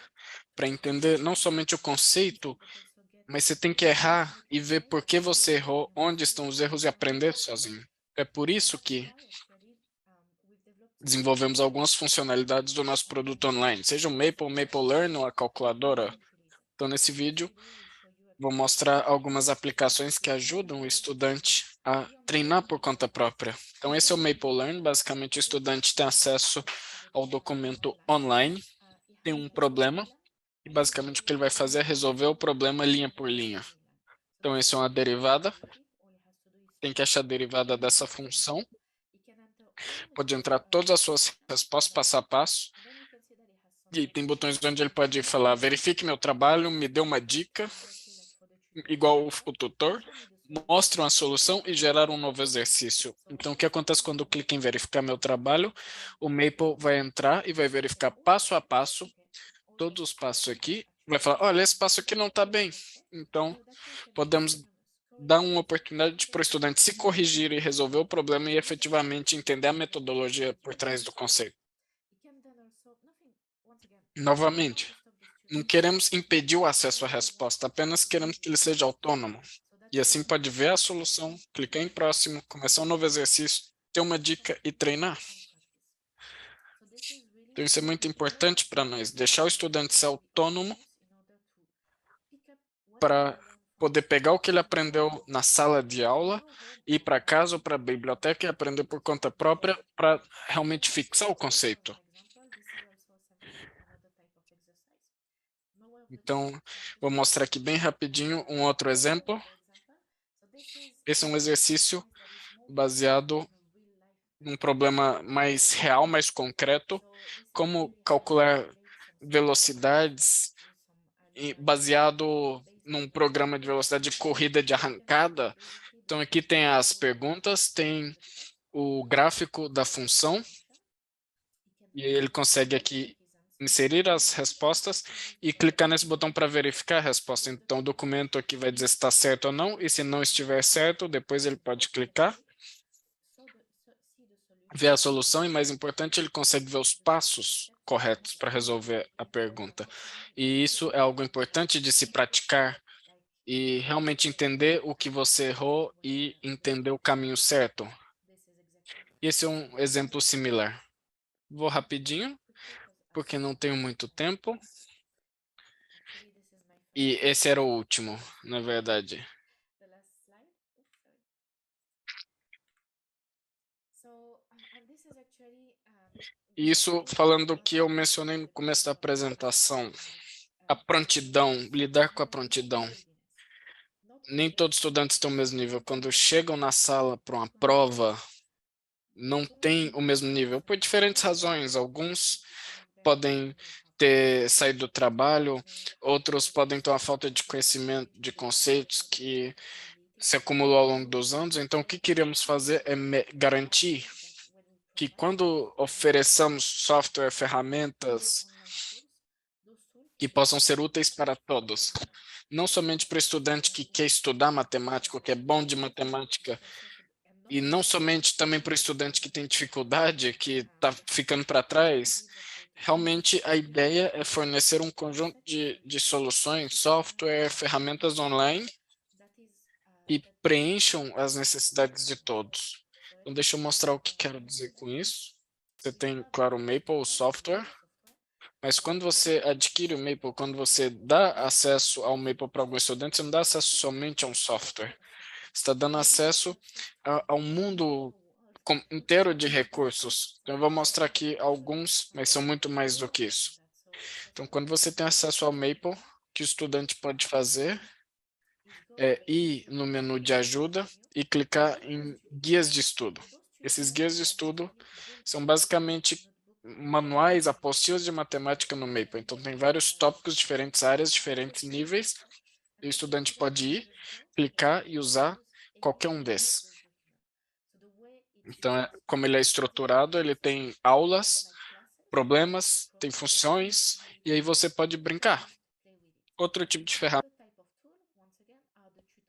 Para entender não somente o conceito, mas você tem que errar e ver por que você errou, onde estão os erros e aprender sozinho. É por isso que desenvolvemos algumas funcionalidades do nosso produto online, seja o Maple, Maple Learn ou a calculadora. Então, nesse vídeo, vou mostrar algumas aplicações que ajudam o estudante a treinar por conta própria. Então, esse é o Maple Learn. Basicamente, o estudante tem acesso ao documento online, tem um problema, e basicamente o que ele vai fazer é resolver o problema linha por linha. Então, isso é uma derivada, tem que achar a derivada dessa função. Pode entrar todas as suas respostas passo a passo. E tem botões onde ele pode falar, verifique meu trabalho, me dê uma dica, igual o tutor, mostre uma solução e gerar um novo exercício. Então, o que acontece quando eu clico em verificar meu trabalho? O Maple vai entrar e vai verificar passo a passo, todos os passos aqui, vai falar, olha, esse passo aqui não está bem. Então, podemos dar uma oportunidade para o estudante se corrigir e resolver o problema e efetivamente entender a metodologia por trás do conceito. Novamente, não queremos impedir o acesso à resposta, apenas queremos que ele seja autônomo. E assim pode ver a solução, clicar em próximo, começar um novo exercício, ter uma dica e treinar. Então isso é muito importante para nós, deixar o estudante ser autônomo para poder pegar o que ele aprendeu na sala de aula, ir para casa ou para a biblioteca e aprender por conta própria para realmente fixar o conceito. Então, vou mostrar aqui bem rapidinho um outro exemplo. Esse é um exercício baseado num problema mais real, mais concreto, como calcular velocidades baseado num programa de velocidade de corrida de arrancada. Então, aqui tem as perguntas, tem o gráfico da função, e ele consegue aqui inserir as respostas e clicar nesse botão para verificar a resposta. Então, o documento aqui vai dizer se está certo ou não, e se não estiver certo, depois ele pode clicar, ver a solução e, mais importante, ele consegue ver os passos corretos para resolver a pergunta. E isso é algo importante de se praticar e realmente entender o que você errou e entender o caminho certo. Esse é um exemplo similar. Vou rapidinho, porque não tenho muito tempo. E esse era o último, na verdade. Isso falando do que eu mencionei no começo da apresentação, a prontidão, lidar com a prontidão. Nem todos os estudantes têm o mesmo nível. Quando chegam na sala para uma prova, não tem o mesmo nível, por diferentes razões. Alguns podem ter saído do trabalho, outros podem ter uma falta de conhecimento de conceitos que se acumulou ao longo dos anos. Então, o que queremos fazer é garantir que quando ofereçamos software, ferramentas que possam ser úteis para todos, não somente para o estudante que quer estudar matemática, ou que é bom de matemática, e não somente também para o estudante que tem dificuldade, que está ficando para trás. Realmente, a ideia é fornecer um conjunto de soluções, software, ferramentas online e preencham as necessidades de todos. Então, deixa eu mostrar o que quero dizer com isso. Você tem, claro, o Maple, o software, mas quando você adquire o Maple, quando você dá acesso ao Maple para algum estudante, você não dá acesso somente a um software. Você está dando acesso ao mundo inteiro de recursos. Então, eu vou mostrar aqui alguns, mas são muito mais do que isso. Então, quando você tem acesso ao Maple, o que o estudante pode fazer é ir no menu de ajuda e clicar em guias de estudo. Esses guias de estudo são basicamente manuais, apostilas de matemática no Maple. Então, tem vários tópicos, diferentes áreas, diferentes níveis. E o estudante pode ir, clicar e usar qualquer um desses. Então, como ele é estruturado, ele tem aulas, problemas, tem funções, e aí você pode brincar. Outro tipo de ferramenta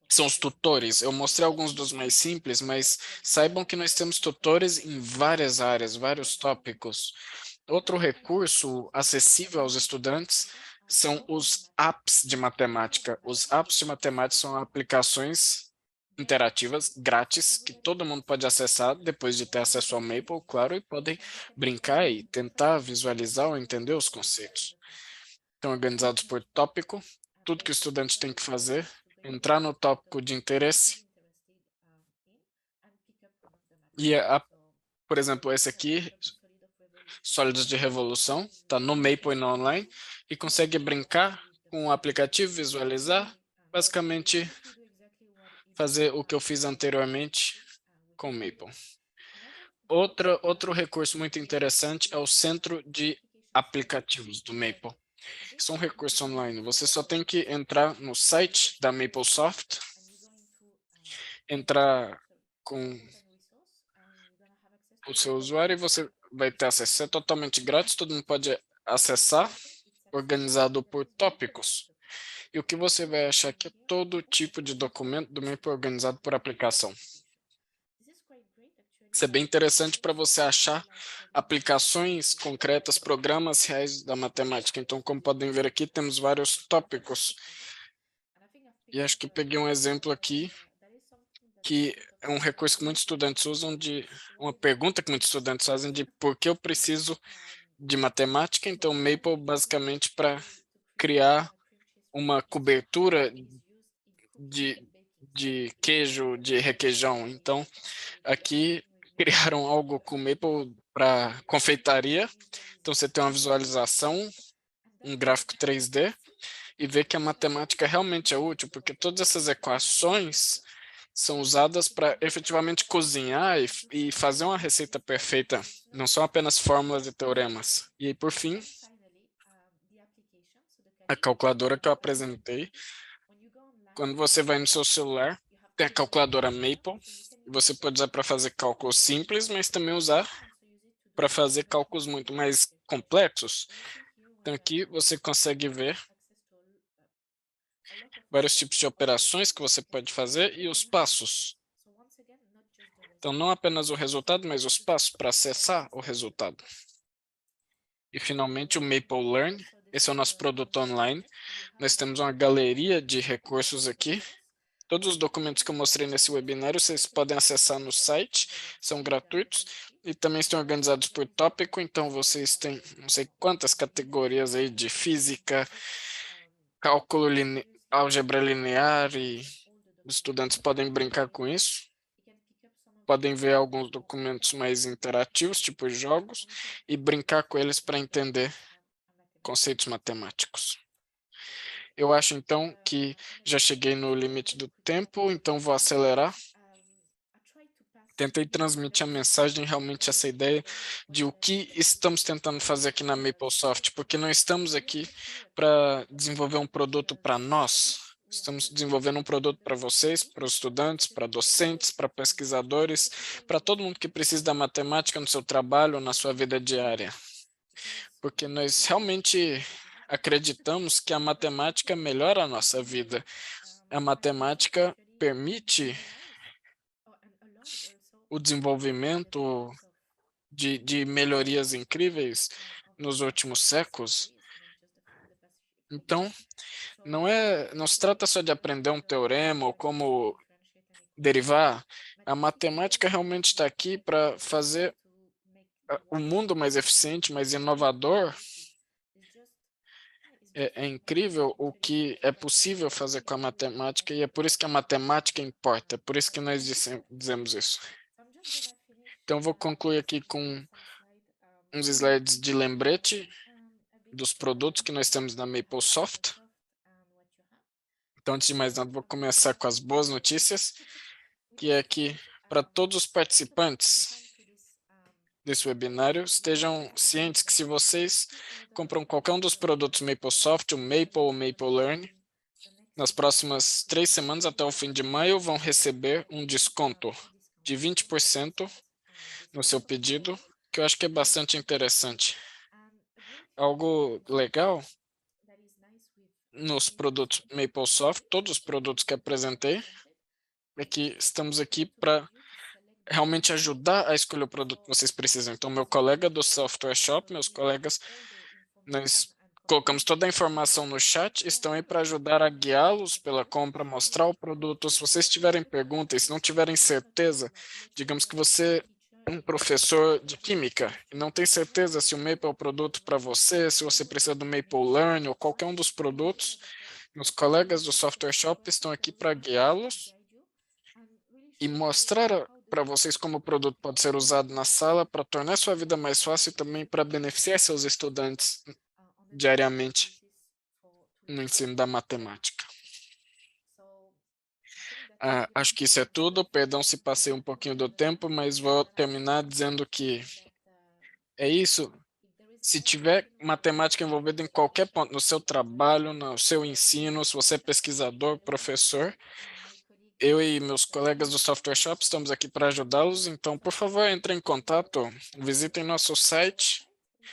são os tutores. Eu mostrei alguns dos mais simples, mas saibam que nós temos tutores em várias áreas, vários tópicos. Outro recurso acessível aos estudantes são os apps de matemática. Os apps de matemática são aplicações interativas grátis que todo mundo pode acessar depois de ter acesso ao Maple, claro, e podem brincar e tentar visualizar ou entender os conceitos. Estão organizados por tópico. Tudo que o estudante tem que fazer entrar no tópico de interesse e, por exemplo, esse aqui, sólidos de revolução, está no Maple e no online, e consegue brincar com o aplicativo, visualizar, basicamente fazer o que eu fiz anteriormente com o Maple. Outro recurso muito interessante é o centro de aplicativos do Maple. Isso é um recurso online. Você só tem que entrar no site da MapleSoft, entrar com o seu usuário e você vai ter acesso. É totalmente grátis, todo mundo pode acessar, organizado por tópicos. E o que você vai achar que é todo tipo de documento do Maple organizado por aplicação. Isso é bem interessante para você achar aplicações concretas, programas reais da matemática. Então, como podem ver aqui, temos vários tópicos. E acho que peguei um exemplo aqui que é um recurso que muitos estudantes usam uma pergunta que muitos estudantes fazem de por que eu preciso de matemática. Então, Maple basicamente para criar uma cobertura de, de queijo, de requeijão. Então, aqui criaram algo com Maple para confeitaria. Então, você tem uma visualização, um gráfico 3D, e vê que a matemática realmente é útil, porque todas essas equações são usadas para efetivamente cozinhar e fazer uma receita perfeita. Não são apenas fórmulas e teoremas. E aí, por fim, a calculadora que eu apresentei. Quando você vai no seu celular, tem a calculadora Maple. Você pode usar para fazer cálculos simples, mas também usar para fazer cálculos muito mais complexos. Então aqui você consegue ver vários tipos de operações que você pode fazer e os passos. Então não apenas o resultado, mas os passos para acessar o resultado. E finalmente o Maple Learn. Esse é o nosso produto online. Nós temos uma galeria de recursos aqui. Todos os documentos que eu mostrei nesse webinário, vocês podem acessar no site, são gratuitos e também estão organizados por tópico, então vocês têm não sei quantas categorias aí de física, cálculo, álgebra linear e os estudantes podem brincar com isso. Podem ver alguns documentos mais interativos, tipo jogos, e brincar com eles para entender conceitos matemáticos. Eu acho então que já cheguei no limite do tempo, então vou acelerar. Tentei transmitir a mensagem, realmente essa ideia de o que estamos tentando fazer aqui na MapleSoft, porque não estamos aqui para desenvolver um produto para nós. Estamos desenvolvendo um produto para vocês, para os estudantes, para docentes, para pesquisadores, para todo mundo que precisa da matemática no seu trabalho, na sua vida diária. Porque nós realmente acreditamos que a matemática melhora a nossa vida. A matemática permite o desenvolvimento de melhorias incríveis nos últimos séculos. Então, não se trata só de aprender um teorema ou como derivar. A matemática realmente está aqui para fazer o mundo mais eficiente, mais inovador. É incrível o que é possível fazer com a matemática e é por isso que a matemática importa, é por isso que nós dizemos isso. Então, eu vou concluir aqui com uns slides de lembrete dos produtos que nós temos na MapleSoft. Então, antes de mais nada, vou começar com as boas notícias, que é que para todos os participantes desse webinário, estejam cientes que se vocês compram qualquer um dos produtos MapleSoft, o Maple ou o Maple Learn, nas próximas 3 semanas até o fim de maio, vão receber um desconto de 20% no seu pedido, que eu acho que é bastante interessante. Algo legal nos produtos MapleSoft, todos os produtos que apresentei, é que estamos aqui para realmente ajudar a escolher o produto que vocês precisam. Então, meu colega do Software Shop, meus colegas, nós colocamos toda a informação no chat, estão aí para ajudar a guiá-los pela compra, mostrar o produto. Se vocês tiverem perguntas, se não tiverem certeza, digamos que você é um professor de química e não tem certeza se o Maple é o produto para você, se você precisa do Maple Learn ou qualquer um dos produtos, meus colegas do Software Shop estão aqui para guiá-los e mostrar para vocês como o produto pode ser usado na sala para tornar sua vida mais fácil e também para beneficiar seus estudantes diariamente no ensino da matemática. Acho que isso é tudo. Perdão se passei um pouquinho do tempo, mas vou terminar dizendo que é isso. Se tiver matemática envolvida em qualquer ponto, no seu trabalho, no seu ensino, se você é pesquisador, professor, eu e meus colegas do Software Shop estamos aqui para ajudá-los. Então, por favor, entre em contato, visitem nosso site,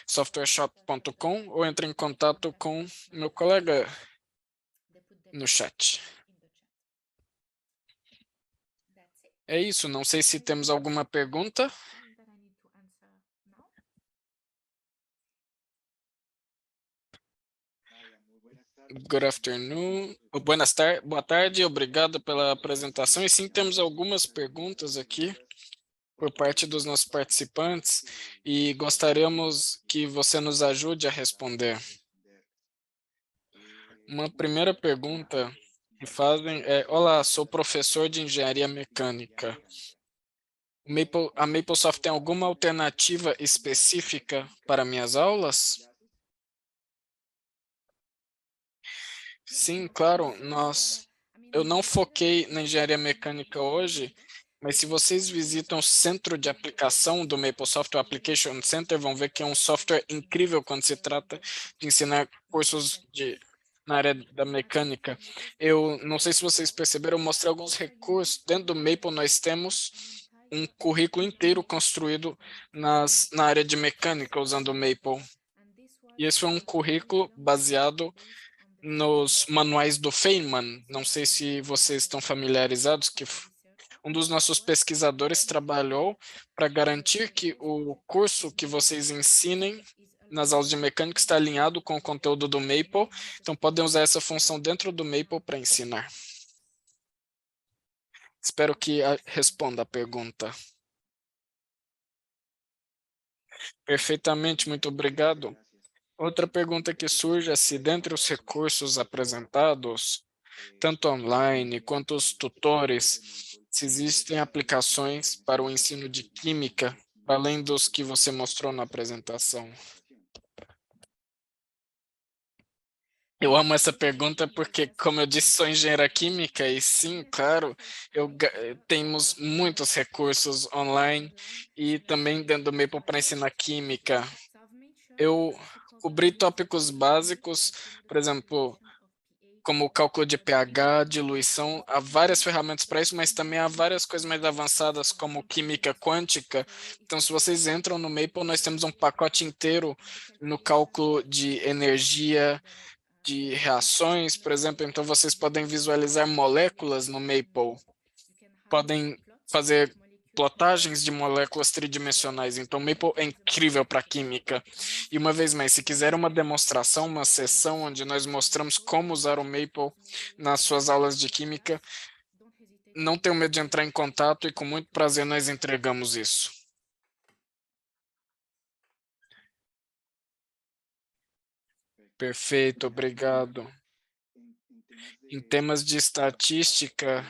softwareshop.com, ou entre em contato com meu colega no chat. É isso, não sei se temos alguma pergunta. Good afternoon. Boa tarde, obrigado pela apresentação. E sim, temos algumas perguntas aqui por parte dos nossos participantes e gostaríamos que você nos ajude a responder. Uma primeira pergunta que fazem é: Olá, sou professor de engenharia mecânica. A MapleSoft tem alguma alternativa específica para minhas aulas? Sim, claro, eu não foquei na engenharia mecânica hoje, mas se vocês visitam o centro de aplicação do MapleSoft, o Application Center, vão ver que é um software incrível quando se trata de ensinar na área da mecânica. Eu não sei se vocês perceberam, eu mostrei alguns recursos. Dentro do Maple nós temos um currículo inteiro construído na área de mecânica usando o Maple. E esse foi um currículo baseado nos manuais do Feynman. Não sei se vocês estão familiarizados, um dos nossos pesquisadores trabalhou para garantir que o curso que vocês ensinem nas aulas de mecânica está alinhado com o conteúdo do Maple. Então, podem usar essa função dentro do Maple para ensinar. Espero que responda a pergunta. Perfeitamente, muito obrigado. Outra pergunta que surge é se, dentre os recursos apresentados, tanto online quanto os tutores, se existem aplicações para o ensino de química, além dos que você mostrou na apresentação. Eu amo essa pergunta porque, como eu disse, sou engenheira química e sim, claro, temos muitos recursos online e também dentro do Maple para ensinar química. Eu cobri tópicos básicos, por exemplo, como o cálculo de pH, diluição, há várias ferramentas para isso, mas também há várias coisas mais avançadas, como química quântica. Então, se vocês entram no Maple, nós temos um pacote inteiro no cálculo de energia, de reações, por exemplo. Então, vocês podem visualizar moléculas no Maple, podem fazer plotagens de moléculas tridimensionais. Então, Maple é incrível para química. E uma vez mais, se quiser uma demonstração, uma sessão onde nós mostramos como usar o Maple nas suas aulas de química, não tenham medo de entrar em contato e com muito prazer nós entregamos isso. Perfeito, obrigado. Em temas de estatística,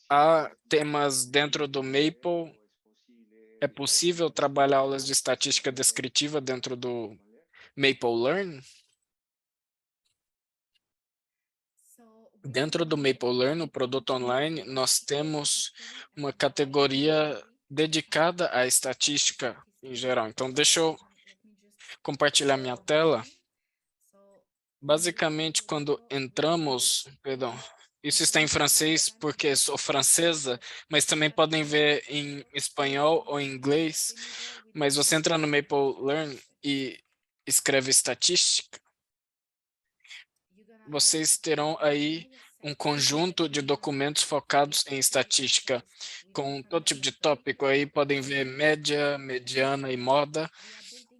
há temas dentro do Maple. É possível trabalhar aulas de estatística descritiva dentro do MapleLearn? Dentro do MapleLearn, o produto online, nós temos uma categoria dedicada à estatística em geral. Então, deixa eu compartilhar minha tela. Basicamente, quando entramos, perdão, isso está em francês porque sou francesa, mas também podem ver em espanhol ou em inglês. Mas você entra no MapleLearn e escreve estatística, vocês terão aí um conjunto de documentos focados em estatística, com todo tipo de tópico. Aí podem ver média, mediana e moda.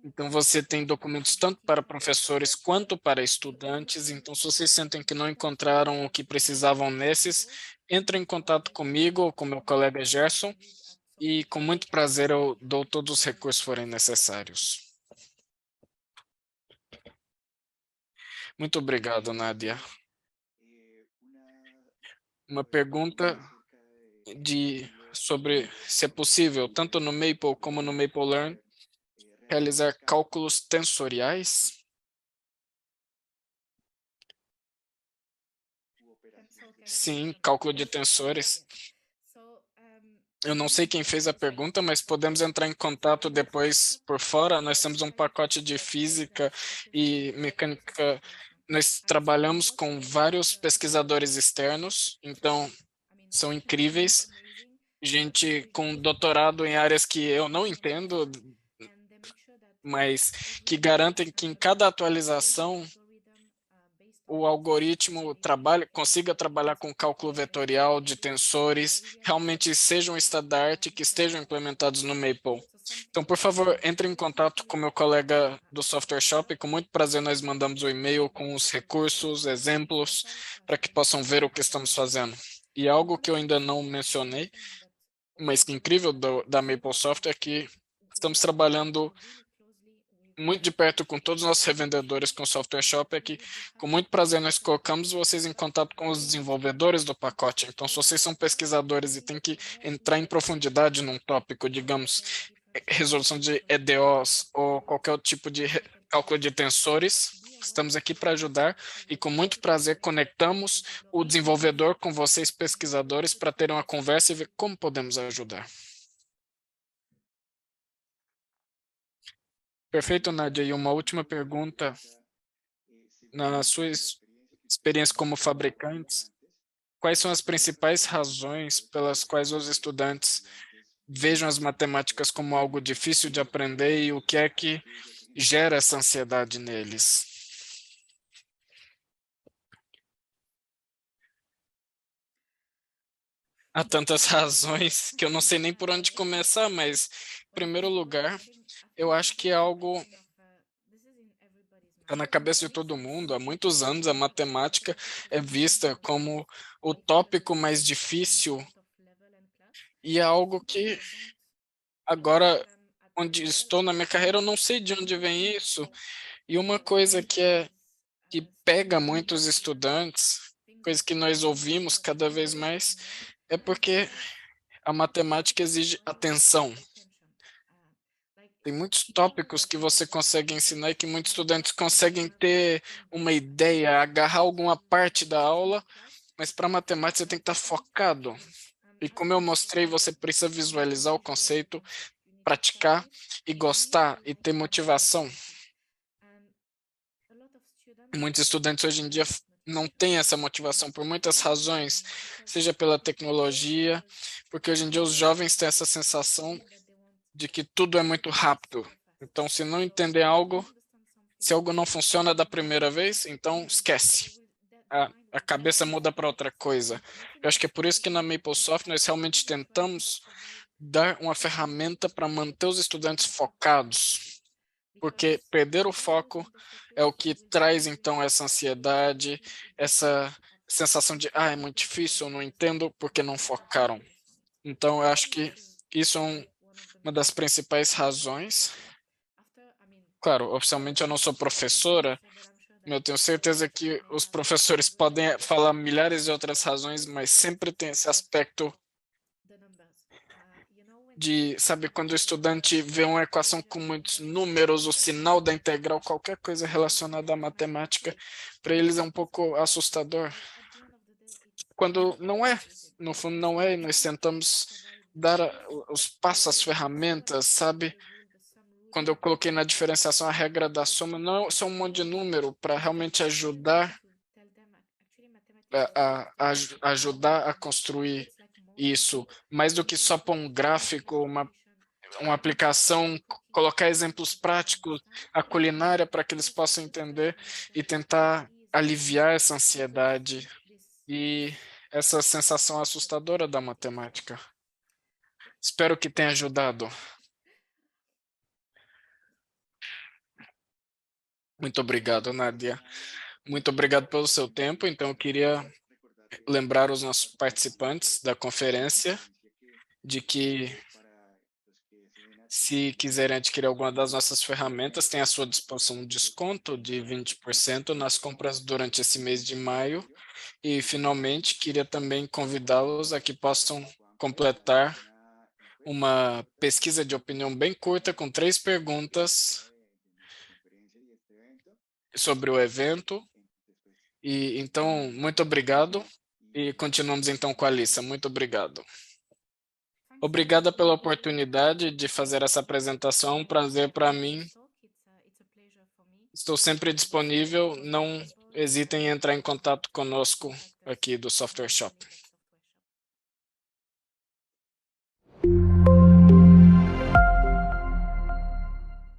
Então, você tem documentos tanto para professores quanto para estudantes. Então, se vocês sentem que não encontraram o que precisavam nesses, entrem em contato comigo ou com meu colega Gerson e, com muito prazer, eu dou todos os recursos que forem necessários. Muito obrigado, Nádia. Uma pergunta sobre se é possível, tanto no Maple como no MapleLearn, realizar cálculos tensoriais. Sim, cálculo de tensores. Eu não sei quem fez a pergunta, mas podemos entrar em contato depois por fora. Nós temos um pacote de física e mecânica. Nós trabalhamos com vários pesquisadores externos, então são incríveis. Gente com doutorado em áreas que eu não entendo, mas que garantem que em cada atualização o algoritmo consiga trabalhar com cálculo vetorial de tensores, realmente sejam estandarte, que estejam implementados no Maple. Então, por favor, entre em contato com meu colega do Software Shop. Com muito prazer, nós mandamos o e-mail com os recursos, exemplos, para que possam ver o que estamos fazendo. E algo que eu ainda não mencionei, mas que é incrível da MapleSoft é que estamos trabalhando muito de perto com todos os nossos revendedores com o Software Shop. É que, com muito prazer, nós colocamos vocês em contato com os desenvolvedores do pacote. Então, se vocês são pesquisadores e têm que entrar em profundidade num tópico, digamos, resolução de EDOs ou qualquer outro tipo de cálculo de tensores, estamos aqui para ajudar e, com muito prazer, conectamos o desenvolvedor com vocês, pesquisadores, para ter uma conversa e ver como podemos ajudar. Perfeito, Nadia. E uma última pergunta. Na sua experiência como fabricantes, quais são as principais razões pelas quais os estudantes vejam as matemáticas como algo difícil de aprender e o que é que gera essa ansiedade neles? Há tantas razões que eu não sei nem por onde começar, mas, em primeiro lugar, eu acho que é algo tá na cabeça de todo mundo. Há muitos anos, a matemática é vista como o tópico mais difícil e é algo que agora, onde estou na minha carreira, eu não sei de onde vem isso. E uma coisa que pega muitos estudantes, coisa que nós ouvimos cada vez mais, é porque a matemática exige atenção. Tem muitos tópicos que você consegue ensinar e que muitos estudantes conseguem ter uma ideia, agarrar alguma parte da aula, mas para matemática você tem que estar focado. E como eu mostrei, você precisa visualizar o conceito, praticar e gostar e ter motivação. Muitos estudantes hoje em dia não têm essa motivação por muitas razões, seja pela tecnologia, porque hoje em dia os jovens têm essa sensação de que tudo é muito rápido. Então, se não entender algo, se algo não funciona da primeira vez, então esquece. A cabeça muda para outra coisa. Eu acho que é por isso que na MapleSoft nós realmente tentamos dar uma ferramenta para manter os estudantes focados, porque perder o foco é o que traz então essa ansiedade, essa sensação de, é muito difícil, eu não entendo porque não focaram. Então, eu acho que isso é uma das principais razões. Claro, oficialmente eu não sou professora, mas eu tenho certeza que os professores podem falar milhares de outras razões, mas sempre tem esse aspecto de, sabe, quando o estudante vê uma equação com muitos números, o sinal da integral, qualquer coisa relacionada à matemática, para eles é um pouco assustador. Quando não é, no fundo não é, e nós tentamos dar os passos, as ferramentas, sabe? Quando eu coloquei na diferenciação a regra da soma, não é só um monte de número para realmente ajudar ajudar a construir isso, mais do que só para um gráfico, uma aplicação, colocar exemplos práticos, a culinária para que eles possam entender e tentar aliviar essa ansiedade e essa sensação assustadora da matemática. Espero que tenha ajudado. Muito obrigado, Nadia. Muito obrigado pelo seu tempo. Então, eu queria lembrar os nossos participantes da conferência de que, se quiserem adquirir alguma das nossas ferramentas, tem à sua disposição um desconto de 20% nas compras durante esse mês de maio. E, finalmente, queria também convidá-los a que possam completar uma pesquisa de opinião bem curta com 3 perguntas sobre o evento. E então, muito obrigado E continuamos então com a Alissa. Muito obrigado. Obrigada pela oportunidade de fazer essa apresentação. Um prazer para mim. Estou sempre disponível. Não hesitem em entrar em contato conosco aqui do Software Shop.